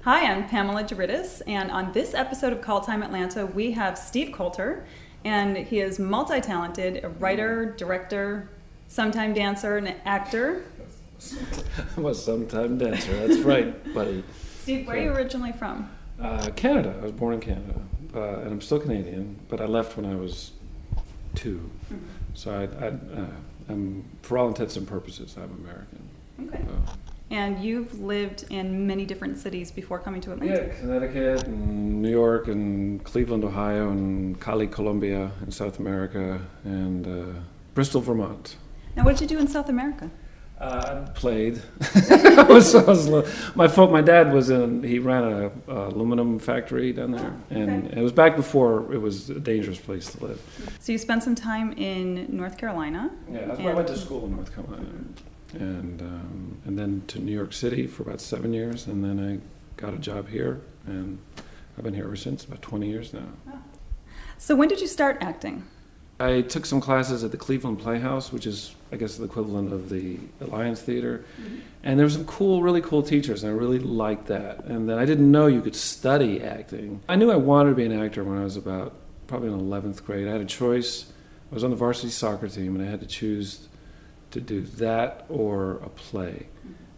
Hi, I'm Pamela Jaridis, and on this episode of Call Time Atlanta, we have Steve Coulter, and he is multi-talented, a writer, director, sometime dancer, and actor. I'm a sometime dancer, that's right, buddy. Steve, where are you originally from? Canada. I was born in Canada, and I'm still Canadian, but I left when I was 2. Mm-hmm. So I'm, for all intents and purposes, I'm American. Okay. And you've lived in many different cities before coming to Atlanta? Yeah, Connecticut, and New York, and Cleveland, Ohio, and Cali, Colombia, in South America, and Bristol, Vermont. Now, what did you do in South America? I played. My dad he ran a aluminum factory down there, and it was back before it was a dangerous place to live. So you spent some time in North Carolina? Yeah, that's where I went to school in North Carolina. And then to New York City for about 7 years, and then I got a job here, and I've been here ever since, about 20 years now. Oh. So when did you start acting? I took some classes at the Cleveland Playhouse, which is, I guess, the equivalent of the Alliance Theater, and there were some really cool teachers, and I really liked that. And then I didn't know you could study acting. I knew I wanted to be an actor when I was about probably in 11th grade. I had a choice. I was on the varsity soccer team, and I had to choose to do that or a play.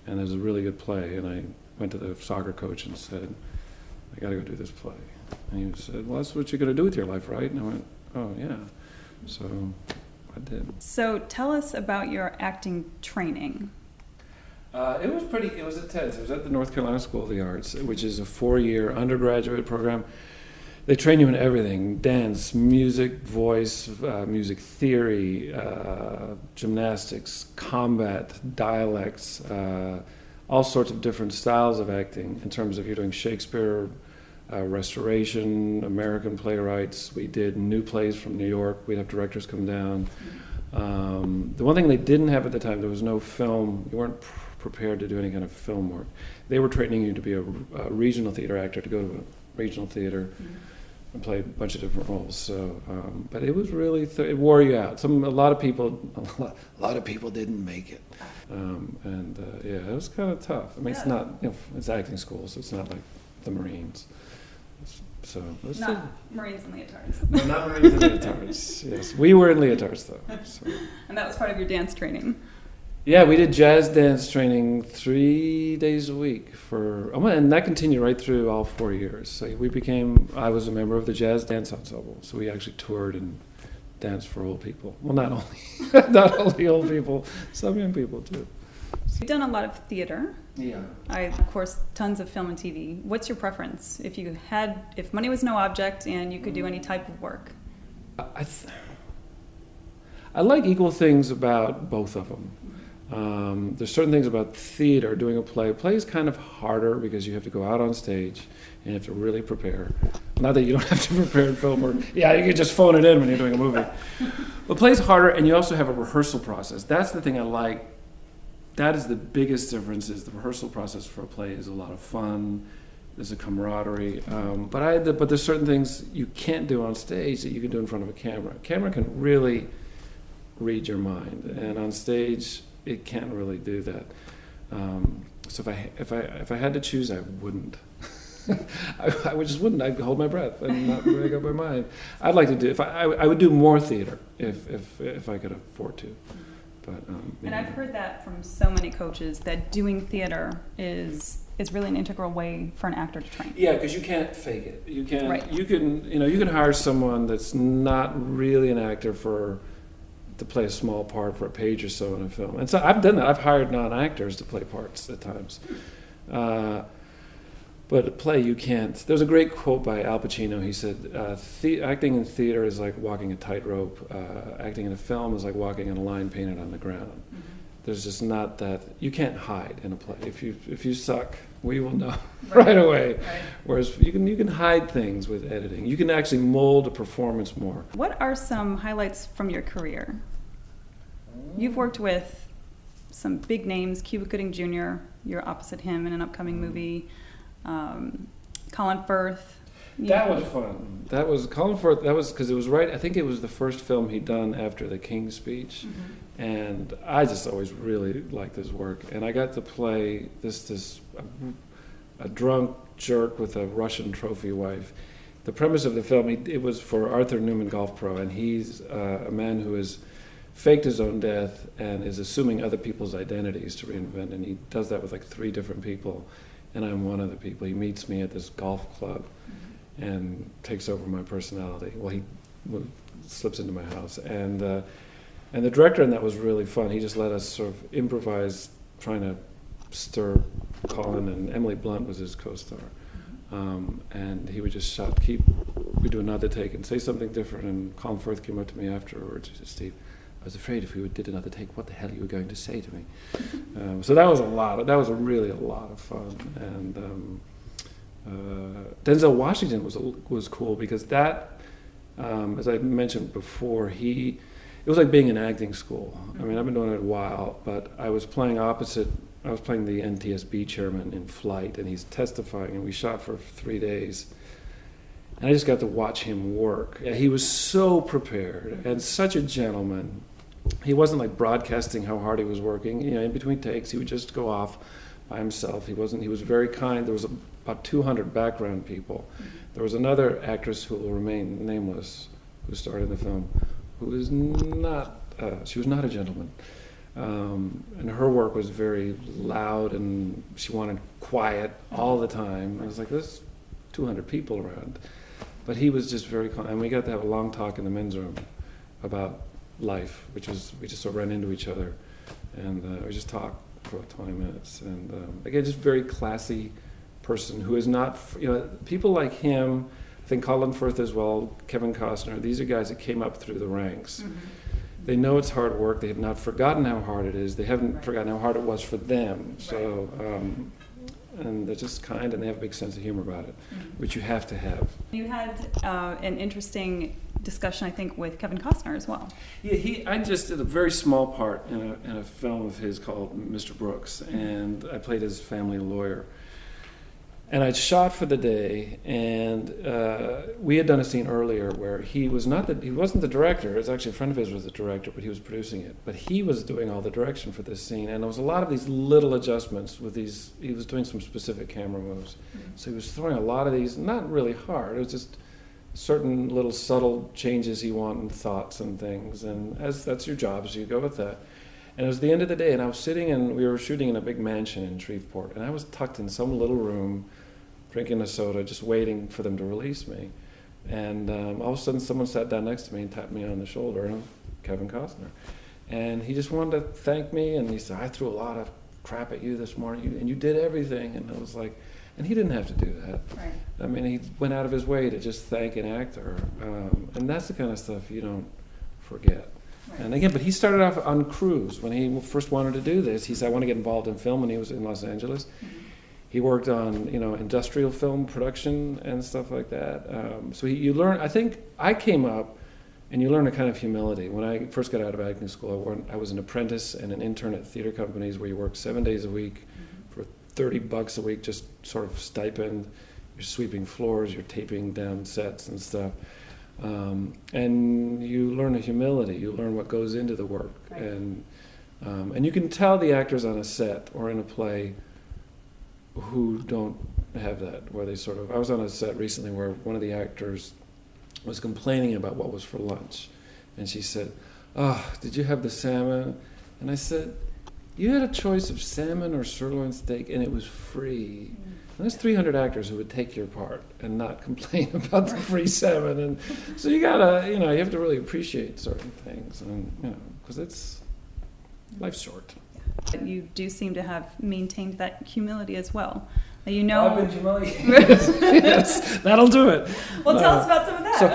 And there's a really good play, and I went to the soccer coach and said, I got to go do this play. And he said, well, that's what you're going to do with your life, right? And I went, oh, yeah. So I did. So tell us about your acting training. It was intense. It was at the North Carolina School of the Arts, which is a 4-year undergraduate program. They train you in everything: dance, music, voice, music theory, gymnastics, combat, dialects, all sorts of different styles of acting in terms of you're doing Shakespeare, Restoration, American playwrights. We did new plays from New York. We'd have directors come down. The one thing they didn't have at the time, there was no film. You weren't prepared to do any kind of film work. They were training you to be a regional theater actor, to go to a regional theater and play a bunch of different roles. So, but it was really it wore you out. A lot of people didn't make it, yeah, it was kind of tough. I mean, it's not, it's acting school, so it's not like the Marines. So not Marines and leotards. No, not Marines and leotards. Yes, we were in leotards though. So. And that was part of your dance training. Yeah, we did jazz dance training 3 days a week and that continued right through all 4 years. So I was a member of the jazz dance ensemble. So we actually toured and danced for old people. Well, not only old people, some young people too. You've done a lot of theater. Yeah. Of course, tons of film and TV. What's your preference? If money was no object and you could do any type of work? I like equal things about both of them. There's certain things about theater, doing a play. Play is kind of harder because you have to go out on stage and you have to really prepare. Not that you don't have to prepare in film work. Yeah, you can just phone it in when you're doing a movie. But play is harder, and you also have a rehearsal process. That's the thing I like. That is the biggest difference. Is the rehearsal process for a play is a lot of fun. There's a camaraderie. But there's certain things you can't do on stage that you can do in front of a camera. A camera can really read your mind, and on stage it can't really do that. So if I had to choose, I wouldn't. I just wouldn't. I'd hold my breath and not break up my mind. I'd like to do. I would do more theater if I could afford to. But, and I've heard that from so many coaches that doing theater is really an integral way for an actor to train. Yeah, because you can't fake it. You can. Right. You can hire someone that's not really an actor to play a small part for a page or so in a film. And so I've done that. I've hired non-actors to play parts at times. But a play, you can't. There's a great quote by Al Pacino. He said, acting in theater is like walking a tightrope. Acting in a film is like walking on a line painted on the ground. Mm-hmm. There's just not that. You can't hide in a play. If you suck, we will know right away. Right. Whereas you can hide things with editing. You can actually mold a performance more. What are some highlights from your career? You've worked with some big names, Cuba Gooding Jr., you're opposite him in an upcoming movie, Colin Firth. That was fun. That was Colin Firth. That was because it was right. I think it was the first film he'd done after the King's Speech, and I just always really liked his work. And I got to play this a drunk jerk with a Russian trophy wife. The premise of the film, it was for Arthur Newman Golf Pro, and he's a man who has faked his own death and is assuming other people's identities to reinvent, and he does that with like 3 different people, and I'm one of the people. He meets me at this golf club and takes over my personality. Well, he slips into my house, and the director in that was really fun. He just let us sort of improvise, trying to stir Colin, and Emily Blunt was his co-star. And he would just we'd do another take and say something different, and Colin Firth came up to me afterwards. He said, "Steve, I was afraid if we did another take, what the hell you were going to say to me?" So that was really a lot of fun. And Denzel Washington was cool because that, as I mentioned before, it was like being in acting school. I mean, I've been doing it a while, but I was playing the NTSB chairman in Flight, and he's testifying, and we shot for 3 days. And I just got to watch him work. He was so prepared and such a gentleman. He wasn't like broadcasting how hard he was working. In between takes, he would just go off by himself. He was very kind. There was about 200 background people. There was another actress who will remain nameless, who starred in the film, she was not a gentleman. And her work was very loud, and she wanted quiet all the time. I was like, there's 200 people around. But he was just very calm. And we got to have a long talk in the men's room about life, we just sort of ran into each other. And we just talked for 20 minutes. And again, just very classy person who is not, people like him, I think Colin Firth as well, Kevin Costner, these are guys that came up through the ranks. They know it's hard work. They have not forgotten how hard it is. They haven't forgotten how hard it was for them. So, and they're just kind, and they have a big sense of humor about it, which you have to have. You had an interesting discussion, I think, with Kevin Costner as well. Yeah, I just did a very small part in a film of his called Mr. Brooks, and I played his family lawyer. And I'd shot for the day, and we had done a scene earlier where he wasn't the director. It was actually a friend of his was the director, but he was producing it. But he was doing all the direction for this scene, and there was a lot of these little adjustments with these. He was doing some specific camera moves, so he was throwing a lot of these, not really hard. It was just certain little subtle changes he wanted, and thoughts and things. And as that's your job, so you go with that. And it was the end of the day, and I was we were shooting in a big mansion in Shreveport, and I was tucked in some little room, drinking a soda, just waiting for them to release me. And all of a sudden, someone sat down next to me and tapped me on the shoulder, and it was Kevin Costner. And he just wanted to thank me, and he said, "I threw a lot of crap at you this morning, and you did everything." And I was like, and he didn't have to do that. Right. I mean, he went out of his way to just thank an actor. And that's the kind of stuff you don't forget. Right. And again, but he started off on cruise. When he first wanted to do this, he said, "I want to get involved in film," when he was in Los Angeles. He worked on, industrial film production and stuff like that. So you learn, I think I came up, and you learn a kind of humility. When I first got out of acting school, I was an apprentice and an intern at theater companies where you work 7 days a week for $30 a week, just sort of stipend. You're sweeping floors, you're taping down sets and stuff. And you learn a humility. You learn what goes into the work. Right. And you can tell the actors on a set or in a play who don't have that, where they sort of... I was on a set recently where one of the actors was complaining about what was for lunch. And she said, "Oh, did you have the salmon?" And I said, "You had a choice of salmon or sirloin steak, and it was free." And there's 300 actors who would take your part and not complain about the free salmon. And so you gotta, you have to really appreciate certain things, and because life's short. But you do seem to have maintained that humility as well. I've been humiliated. Yes, that'll do it. Well, tell us about some of that. So,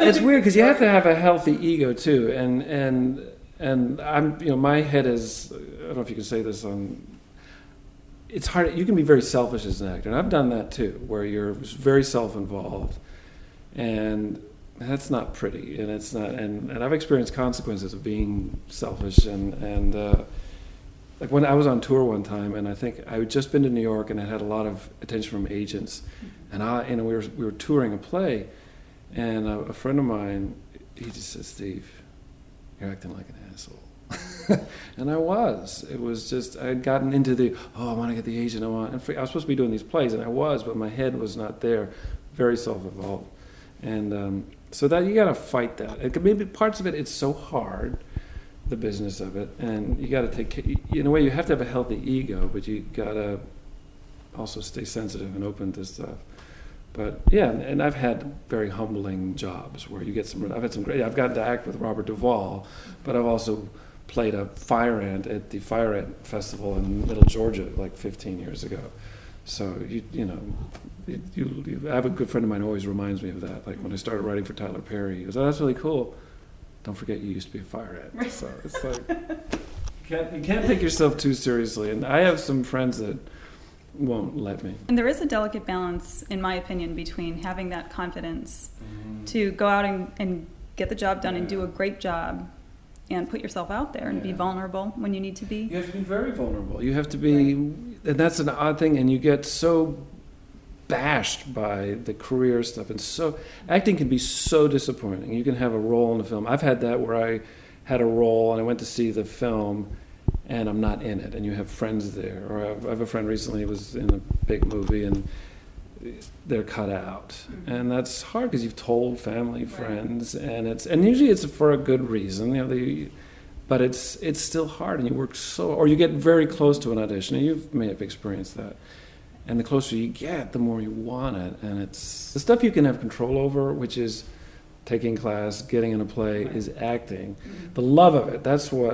it's weird because you have to have a healthy ego too, and I'm, my head is, I don't know if you can say this on. It's hard. You can be very selfish as an actor, and I've done that too, where you're very self-involved, and that's not pretty, and it's not. And I've experienced consequences of being selfish, and like when I was on tour one time, and I think I had just been to New York, and I had a lot of attention from agents, and we were touring a play, and a friend of mine, he just said, "Steve, you're acting like an asshole." And I was. It was just, I had gotten into I want to get the agent, I was supposed to be doing these plays, and I was, but my head was not there. Very self-involved. And so that, you got to fight that. Maybe parts of it, it's so hard, the business of it, and you got to take, in a way, you have to have a healthy ego, but you got to also stay sensitive and open to stuff. But yeah, and I've had very humbling jobs where you get I've had some great, I've gotten to act with Robert Duvall, but I've also played a fire ant at the Fire Ant Festival in Middle Georgia like 15 years ago. So, I have a good friend of mine who always reminds me of that. Like when I started writing for Tyler Perry, he goes, "Oh, that's really cool. Don't forget you used to be a fire ant." So it's like, you can't take yourself too seriously. And I have some friends that won't let me. And there is a delicate balance, in my opinion, between having that confidence to go out and get the job done and do a great job, and put yourself out there and be vulnerable when you need to be. You have to be very vulnerable. You have to be, and that's an odd thing, and you get so bashed by the career stuff, and so acting can be so disappointing. You can have a role in a film. I've had that where I had a role and I went to see the film and I'm not in it, and you have friends there. Or I have a friend recently who was in a big movie and they're cut out, and that's hard because you've told family, friends, and usually it's for a good reason, but it's still hard, and you work or you get very close to an audition, and you may have experienced that. And the closer you get, the more you want it, and it's the stuff you can have control over, which is taking class, getting in a play, is acting. The love of it,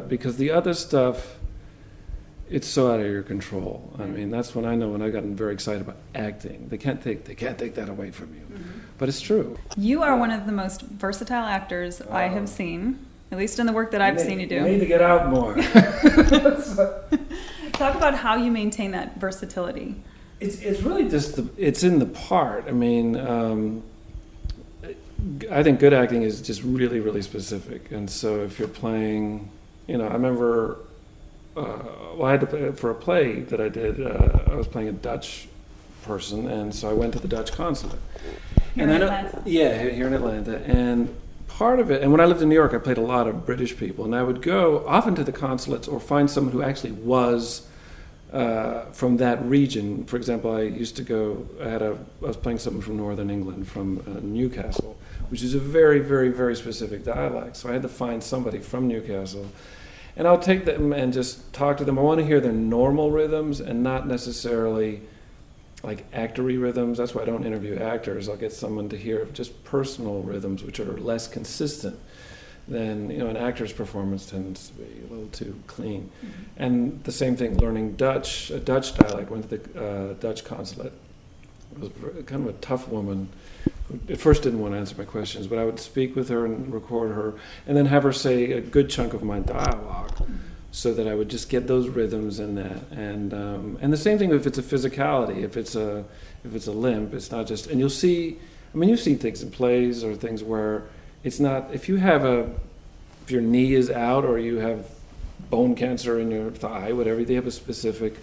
because the other stuff, it's so out of your control. I mean, that's when I know when I've gotten very excited about acting. They can't take that away from you. But it's true. You are one of the most versatile actors I have seen, at least in the work that I've seen you do. You need to get out more. Talk about how you maintain that versatility. It's really just it's in the part. I mean, I think good acting is just really, really specific. And so if you're playing, I remember. I had to play for a play that I did. I was playing a Dutch person, and so I went to the Dutch consulate. Here in Atlanta? Yeah, here in Atlanta. And part of it, and when I lived in New York, I played a lot of British people, and I would go often to the consulates or find someone who actually was from that region. For example, I used to go. I was playing someone from Northern England, from Newcastle, which is a very, very, very specific dialect. So I had to find somebody from Newcastle. And I'll take them and just talk to them. I want to hear their normal rhythms and not necessarily like actory rhythms. That's why I don't interview actors. I'll get someone to hear just personal rhythms, which are less consistent than, an actor's performance tends to be a little too clean. And the same thing, learning Dutch, a Dutch dialect. Went to the Dutch consulate. It was kind of a tough woman who at first didn't want to answer my questions, but I would speak with her and record her and then have her say a good chunk of my dialogue so that I would just get those rhythms in that. And the same thing if it's a physicality, if it's a limp, it's not just, and you'll see, you've seen things in plays or things where it's not, if your knee is out or you have bone cancer in your thigh, whatever, they have a specific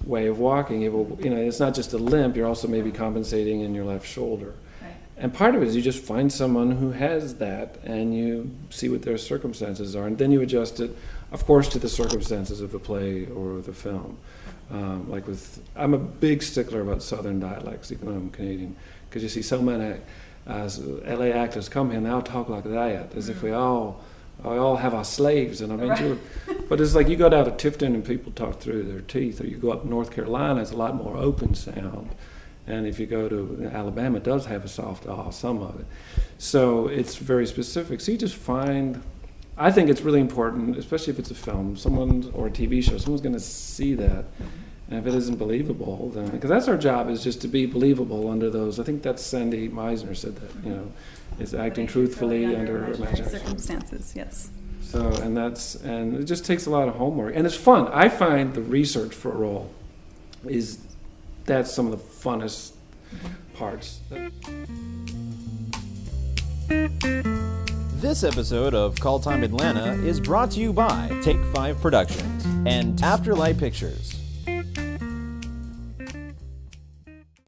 way of walking. It's not just a limp, you're also maybe compensating in your left shoulder. Right. And part of it is you just find someone who has that and you see what their circumstances are, and then you adjust it, of course, to the circumstances of the play or the film. I'm a big stickler about Southern dialects, even though I'm Canadian, because you see so many LA actors come here and they all talk like that, as if we all have our slaves, and but it's like you go down to Tifton and people talk through their teeth, or you go up North Carolina, it's a lot more open sound, and if you go to Alabama, it does have a soft some of it. So it's very specific. So you just find, I think it's really important, especially if it's a film, or a TV show, someone's going to see that, and if it isn't believable, then, because that's our job, is just to be believable under those. I think that's Sandy Meisner said that, is acting truthfully under imaginary circumstances. Yes. So, and it just takes a lot of homework, and it's fun. I find the research for a role that's some of the funnest parts. This episode of Call Time Atlanta is brought to you by Take 5 Productions and Afterlight Pictures.